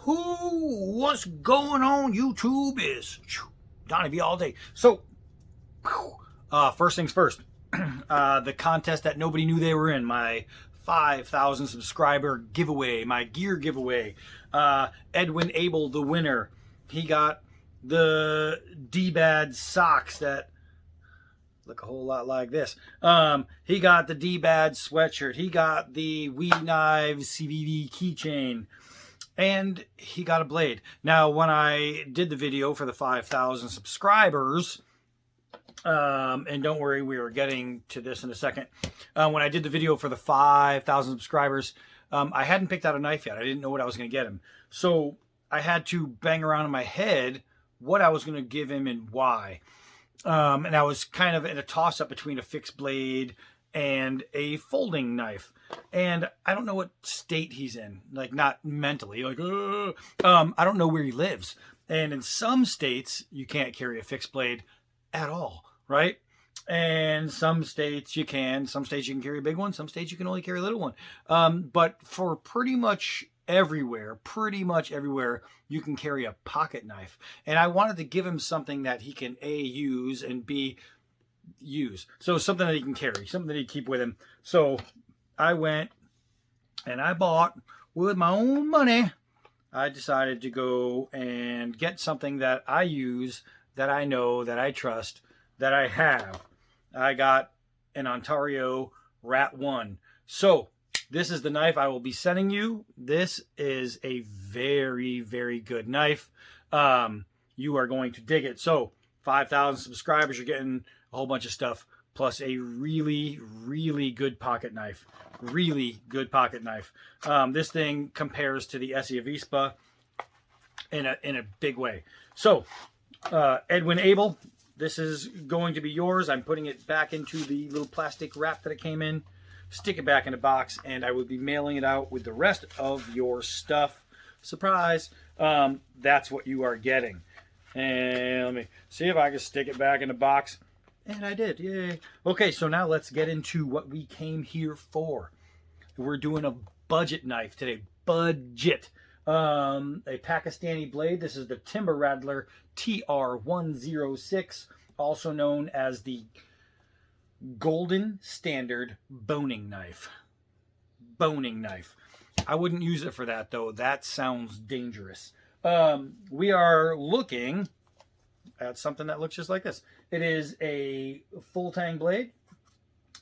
What's going on YouTube is Donnie B all day. So, first things first, the contest that nobody knew they were in, my 5,000 subscriber giveaway, my gear giveaway. Edwin Abel, the winner. He got the D-Bad socks that look a whole lot like this. He got the D-Bad sweatshirt. He got the Weed Knives CVV keychain. And he got a blade. Now, when I did the video for the 5,000 subscribers, and don't worry, we are getting to this in a second. When I did the video for the 5,000 subscribers, I hadn't picked out a knife yet. I didn't know what I was going to get him. So I had to bang around in my head what I was going to give him and why. And I was kind of in a toss-up between a fixed blade and a folding knife. And I don't know what state he's in, like not mentally, like, I don't know where he lives. And in some states, you can't carry a fixed blade at all, right? And some states you can. Some states you can carry a big one. Some states you can only carry a little one. But for pretty much everywhere, you can carry a pocket knife. And I wanted to give him something that he can A, use, and B, use. So something that he can carry, something that he keep with him. So I went and I bought with my own money. I decided to go and get something that I use, that I know, that I trust, that I have. I got an Ontario Rat 1. So this is the knife I will be sending you. This is a very, very good knife. You are going to dig it. So 5,000 subscribers, you're getting a whole bunch of stuff, plus a really, really good pocket knife. Really good pocket knife. This thing compares to the Essie Avispa in a big way. So, Edwin Abel, this is going to be yours. I'm putting it back into the little plastic wrap that it came in. Stick it back in the box, and I will be mailing it out with the rest of your stuff. Surprise! That's what you are getting. And let me see if I can stick it back in the box. And I did, yay. Okay, so now let's get into what we came here for. We're doing a budget knife today. Budget. A Pakistani blade. This is the Timber Rattler TR106, also known as the Golden Standard boning knife. Boning knife. I wouldn't use it for that, though. That sounds dangerous. We are looking at something that looks just like this. It is a full tang blade.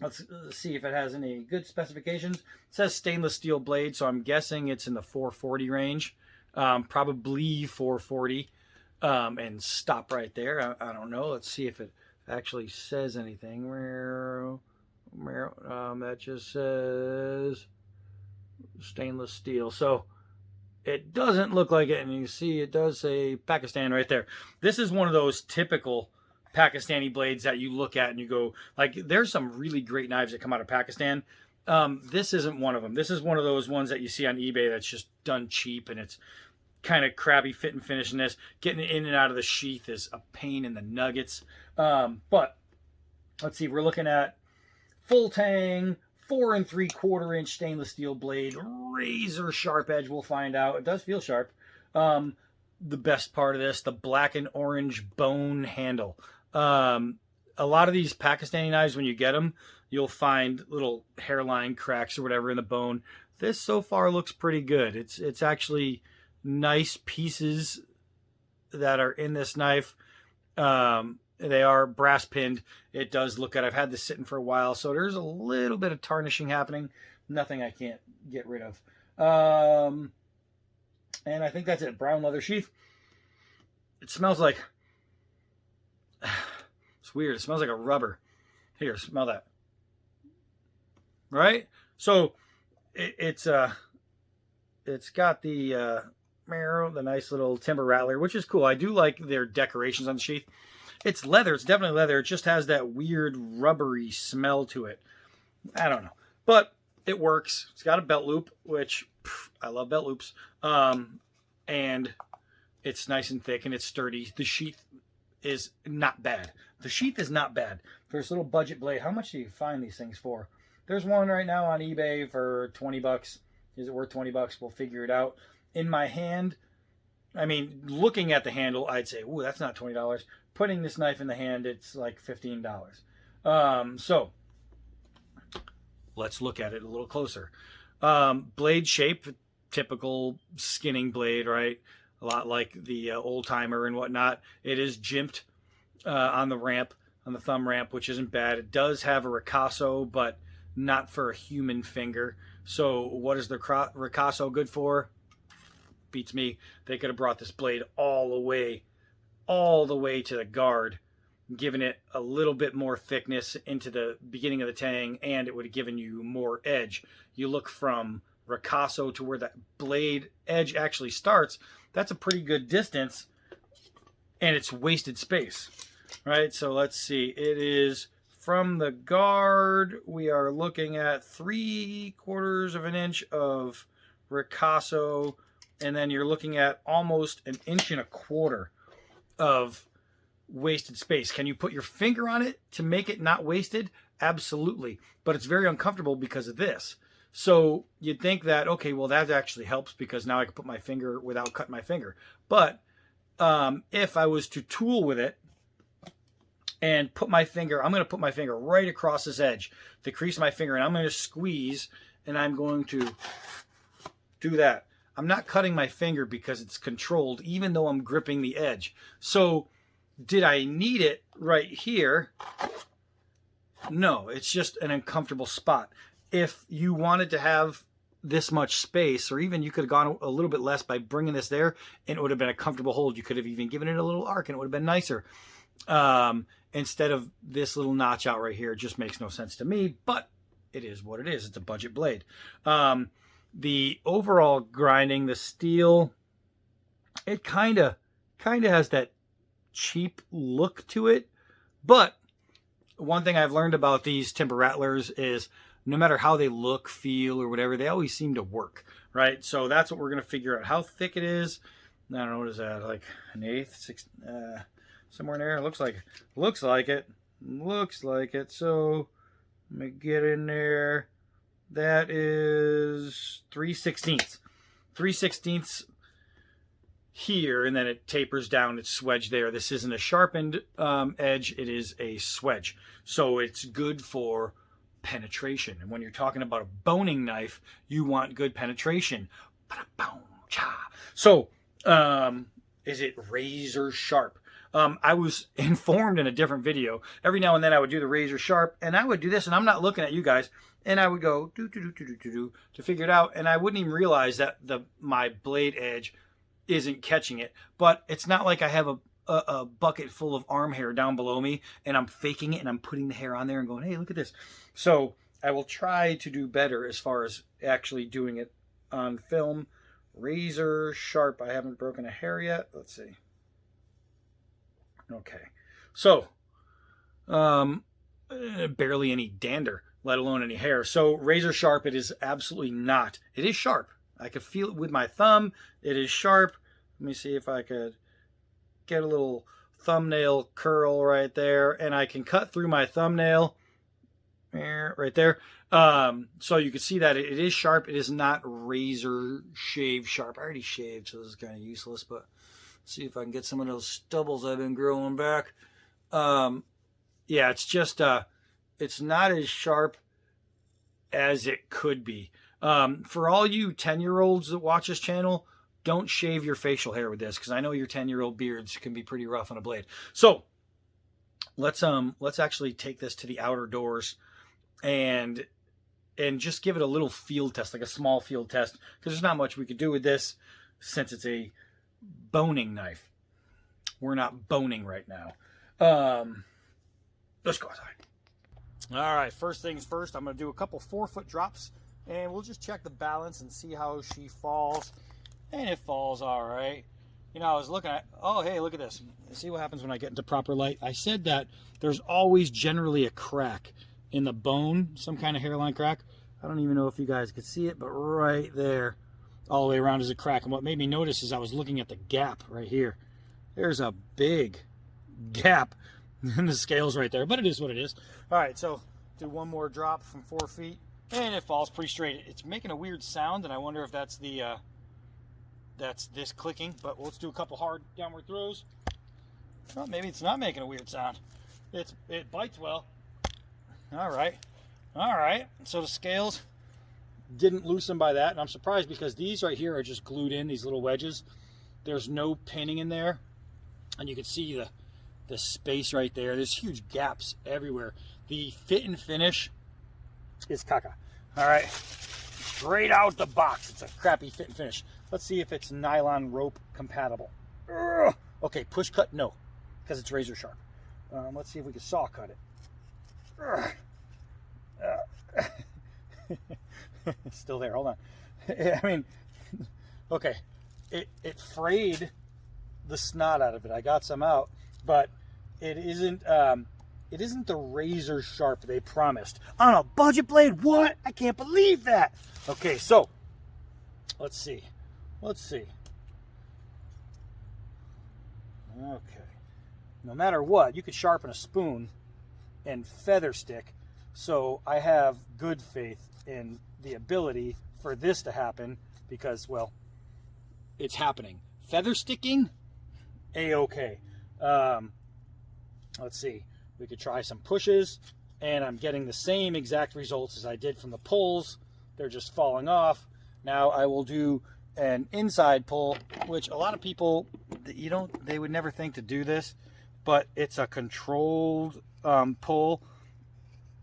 Let's see if it has any good specifications. It says stainless steel blade, so I'm guessing it's in the 440 range. Probably 440. And stop right there. I don't know. Let's see if it actually says anything. That just says stainless steel. So it doesn't look like it, and you see it does say Pakistan right there. This is one of those typical Pakistani blades that you look at and you go, like, there's some really great knives that come out of Pakistan. This isn't one of them. This is one of those ones that you see on eBay that's just done cheap, and it's kind of crappy fit and finish in this. Getting it in and out of the sheath is a pain in the nuggets. But let's see, we're looking at full tang, 4 3/4 inch stainless steel blade, razor sharp edge. We'll find out. It does feel sharp. The best part of this, the black and orange bone handle. A lot of these Pakistani knives, when you get them, you'll find little hairline cracks or whatever in the bone. This so far looks pretty good. It's actually nice pieces that are in this knife. They are brass pinned. It does look good. I've had this sitting for a while, so there's a little bit of tarnishing happening. Nothing I can't get rid of. And I think that's it. Brown leather sheath. It smells like... It's weird. It smells like a rubber. Here, smell that. Right? So, it's got the nice little Timber Rattler, which is cool. I do like their decorations on the sheath. It's leather. It's definitely leather. It just has that weird rubbery smell to it. I don't know. But it works. It's got a belt loop, which I love belt loops. And it's nice and thick and it's sturdy. The sheath is not bad. The sheath is not bad. For this little budget blade, how much do you find these things for? There's one right now on eBay for 20 bucks. Is it worth 20 bucks? We'll figure it out. In my hand, I mean, looking at the handle, I'd say, ooh, that's not $20. Putting this knife in the hand, it's like $15. So let's look at it a little closer. Blade shape, typical skinning blade, right? A lot like the old timer and whatnot. It is jimped on the ramp, on the thumb ramp, which isn't bad. It does have a ricasso, but not for a human finger. So what is the ricasso good for? Beats me. They could have brought this blade all the way to the guard, given it a little bit more thickness into the beginning of the tang, and it would have given you more edge. You look from ricasso to where that blade edge actually starts, that's a pretty good distance, and it's wasted space, right? So let's see. It is from the guard, we are looking at 3/4 of an inch of ricasso, and then you're looking at almost 1.25 inches of wasted space. Can you put your finger on it to make it not wasted? Absolutely. But it's very uncomfortable because of this. So you'd think that, okay, well, that actually helps because now I can put my finger without cutting my finger. But if I was to tool with it and put my finger, I'm going to put my finger right across this edge, the crease of my finger, and I'm going to squeeze, and I'm going to do that. I'm not cutting my finger because it's controlled, even though I'm gripping the edge. So did I need it right here? No, it's just an uncomfortable spot. If you wanted to have this much space, or even you could have gone a little bit less by bringing this there, and it would have been a comfortable hold. You could have even given it a little arc, and it would have been nicer. Instead of this little notch out right here, it just makes no sense to me, but it is what it is. It's a budget blade. The overall grinding, the steel, it kind of has that cheap look to it. But one thing I've learned about these timber rattlers is no matter how they look, feel, or whatever, they always seem to work, right? So that's what we're going to figure out. How thick it is, I don't know, what is that, like 1/8, somewhere in there. Looks like it. So let me get in there. That is 3/16. 3/16 here, and then it tapers down. It's swedge there. This isn't a sharpened edge. It is a swedge. So it's good for penetration. And when you're talking about a boning knife, you want good penetration. So is it razor sharp? I was informed in a different video. Every now and then I would do the razor sharp, and I would do this, and I'm not looking at you guys, and I would go to figure it out, and I wouldn't even realize that my blade edge isn't catching it. But it's not like I have a bucket full of arm hair down below me, and I'm faking it, and I'm putting the hair on there and going, hey, look at this. So I will try to do better as far as actually doing it on film. Razor sharp. I haven't broken a hair yet. Let's see. Okay, so barely any dander, let alone any hair. So razor sharp, it is absolutely not. It is sharp. I could feel it with my thumb. It is sharp. Let me see if I could get a little thumbnail curl right there, and I can cut through my thumbnail right there. So you can see that it is sharp. It is not razor shave sharp. I already shaved, so this is kind of useless, but see if I can get some of those stubbles I've been growing back. Yeah, it's just, it's not as sharp as it could be. For all you 10-year-olds that watch this channel, don't shave your facial hair with this, because I know your 10-year-old beards can be pretty rough on a blade. So let's actually take this to the outer doors and just give it a little field test, like a small field test, because there's not much we could do with this since it's a boning knife. We're not boning right now. Let's go outside. All right, first things first, I'm going to do a couple 4-foot drops, and we'll just check the balance and see how she falls. And it falls all right. You know, I was looking at, oh, hey, look at this. See what happens when I get into proper light. I said that there's always generally a crack in the bone, some kind of hairline crack. I don't even know if you guys could see it, but right there, all the way around is a crack. And what made me notice is I was looking at the gap right here. There's a big gap in the scales right there, but it is what it is. All right, so do one more drop from 4 feet, and it falls pretty straight. It's making a weird sound, and I wonder if that's the that's this clicking, but let's do a couple hard downward throws. Well, maybe it's not making a weird sound. It bites well. All right. So the scales didn't loosen by that, and I'm surprised because these right here are just glued in, these little wedges. There's no pinning in there, and you can see the space right there. There's huge gaps everywhere. The fit and finish is caca. All right, straight out the box, it's a crappy fit and finish. Let's see if it's nylon rope compatible. Ugh. Okay, push cut, no, because it's razor sharp. Let's see if we can saw cut it. It's still there. Hold on. I mean, okay, it frayed the snot out of it. I got some out, but it isn't the razor sharp they promised on a budget blade. What? I can't believe that. Okay, so let's see. Okay. No matter what, you could sharpen a spoon and feather stick. So I have good faith in the ability for this to happen because, well, it's happening. Feather sticking, A-okay. Let's see. We could try some pushes, and I'm getting the same exact results as I did from the pulls. They're just falling off. Now I will do an inside pull, which a lot of people, they would never think to do this, but it's a controlled pull,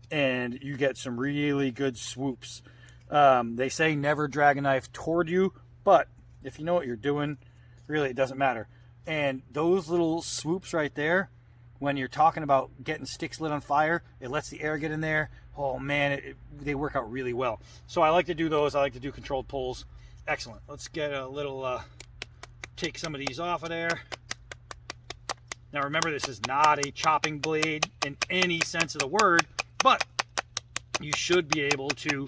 and you get some really good swoops. They say never drag a knife toward you, but if you know what you're doing, really it doesn't matter. And those little swoops right there, when you're talking about getting sticks lit on fire, it lets the air get in there. Oh man, they work out really well. So I like to do those. I like to do controlled pulls. Excellent. Let's get a little, take some of these off of there. Now remember, this is not a chopping blade in any sense of the word, but you should be able to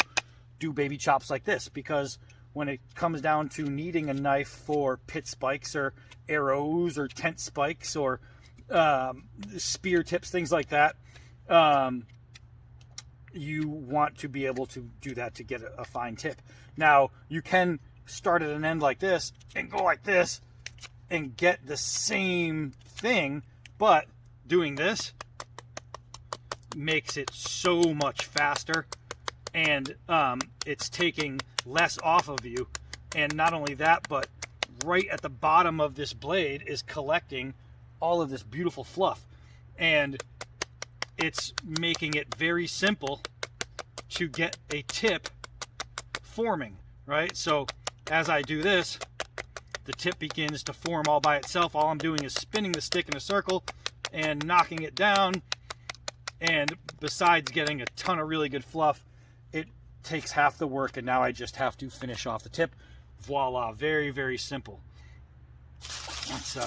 do baby chops like this, because when it comes down to needing a knife for pit spikes or arrows or tent spikes or spear tips, things like that, you want to be able to do that to get a fine tip. Now you can start at an end like this and go like this and get the same thing, but doing this makes it so much faster, and it's taking less off of you. And not only that, but right at the bottom of this blade is collecting all of this beautiful fluff, and it's making it very simple to get a tip forming, right? So as I do this, the tip begins to form all by itself. All I'm doing is spinning the stick in a circle and knocking it down, and besides getting a ton of really good fluff, it takes half the work, and now I just have to finish off the tip. Voila, very, very simple. Let's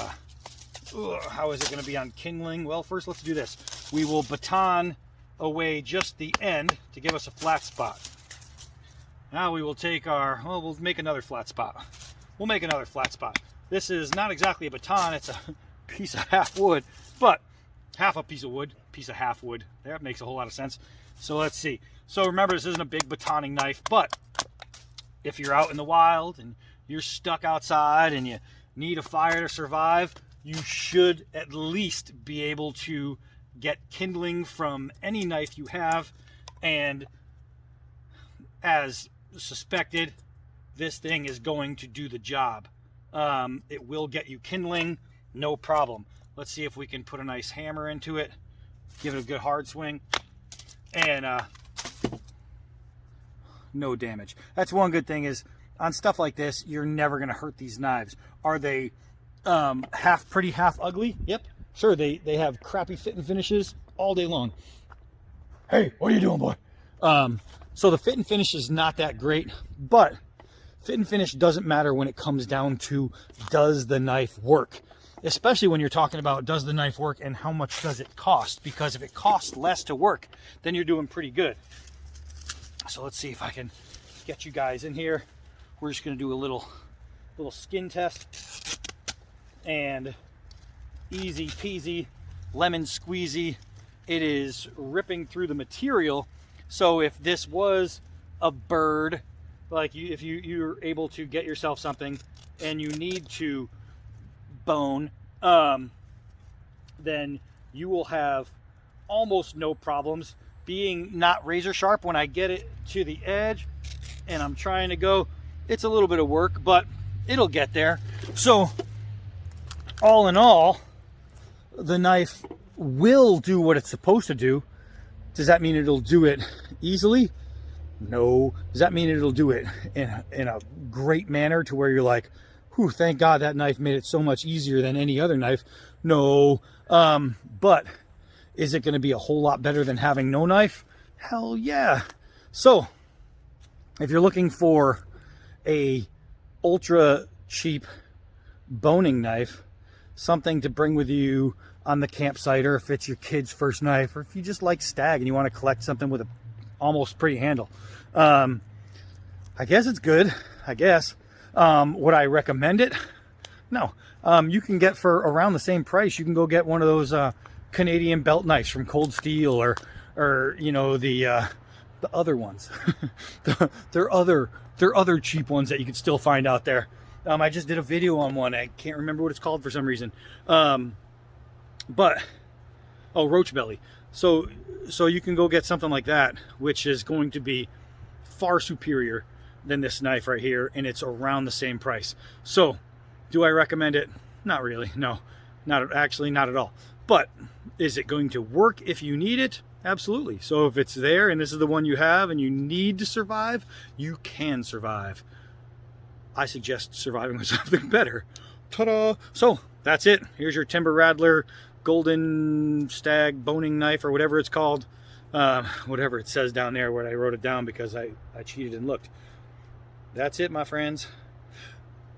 how is it going to be on kindling? Well, first let's do this. We will baton away just the end to give us a flat spot. Now we will take we'll make another flat spot. We'll make another flat spot. This is not exactly a baton, it's a piece of half wood, but half a piece of wood, piece of half wood. That makes a whole lot of sense. So let's see. So remember, this isn't a big batoning knife, but if you're out in the wild and you're stuck outside and you need a fire to survive, you should at least be able to get kindling from any knife you have. And as suspected, this thing is going to do the job. It will get you kindling, no problem. Let's see if we can put a nice hammer into it, give it a good hard swing, and no damage. That's one good thing, is on stuff like this, you're never going to hurt these knives. Are they half pretty, half ugly? Yep, sure. They have crappy fit and finishes all day long. Hey, what are you doing, boy? So the fit and finish is not that great, but fit and finish doesn't matter when it comes down to, does the knife work? Especially when you're talking about, does the knife work and how much does it cost? Because if it costs less to work, then you're doing pretty good. So let's see if I can get you guys in here. We're just going to do a little skin test, and easy peasy, lemon squeezy. It is ripping through the material. So if this was a bird, like if you're able to get yourself something and you need to bone, then you will have almost no problems being not razor sharp. When I get it to the edge and I'm trying to go, it's a little bit of work, but it'll get there. So all in all, the knife will do what it's supposed to do. Does that mean it'll do it easily? No. Does that mean it'll do it in a great manner to where you're like, whew, thank God that knife made it so much easier than any other knife? No. But is it going to be a whole lot better than having no knife? Hell yeah. So if you're looking for a ultra cheap boning knife, something to bring with you on the campsite, or if it's your kid's first knife, or if you just like stag and you want to collect something with a almost pretty handle, I guess it's good. I guess. Would I recommend it? No. You can get for around the same price. You can go get one of those Canadian belt knives from Cold Steel, or you know, the other ones. There are other cheap ones that you can still find out there. I just did a video on one. I can't remember what it's called for some reason. But Roach Belly. So you can go get something like that, which is going to be far superior than this knife right here, and it's around the same price. So do I recommend it? Not really. No, not at all. But is it going to work if you need it? Absolutely. So if it's there and this is the one you have and you need to survive, you can survive. I suggest surviving with something better. Ta-da! So that's it. Here's your Timber Rattler golden stag boning knife, or whatever it's called. Whatever it says down there where I wrote it down because I cheated and looked. That's it, my friends.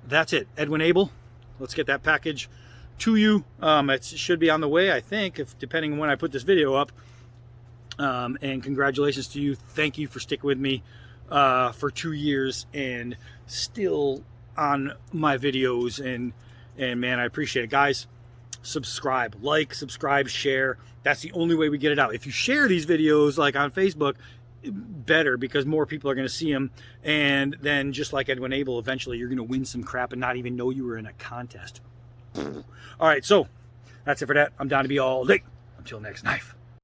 That's it. Edwin Abel. Let's get that package to you. It should be on the way, I think, depending on when I put this video up. And congratulations to you. Thank you for sticking with me for 2 years and still on my videos. And man, I appreciate it. Guys, subscribe, subscribe, share. That's the only way we get it out. If you share these videos like on Facebook, better, because more people are going to see them, and then just like Edwin Abel, eventually you're going to win some crap and not even know you were in a contest. All right, so that's it for that. I'm down to be all day. Until next knife.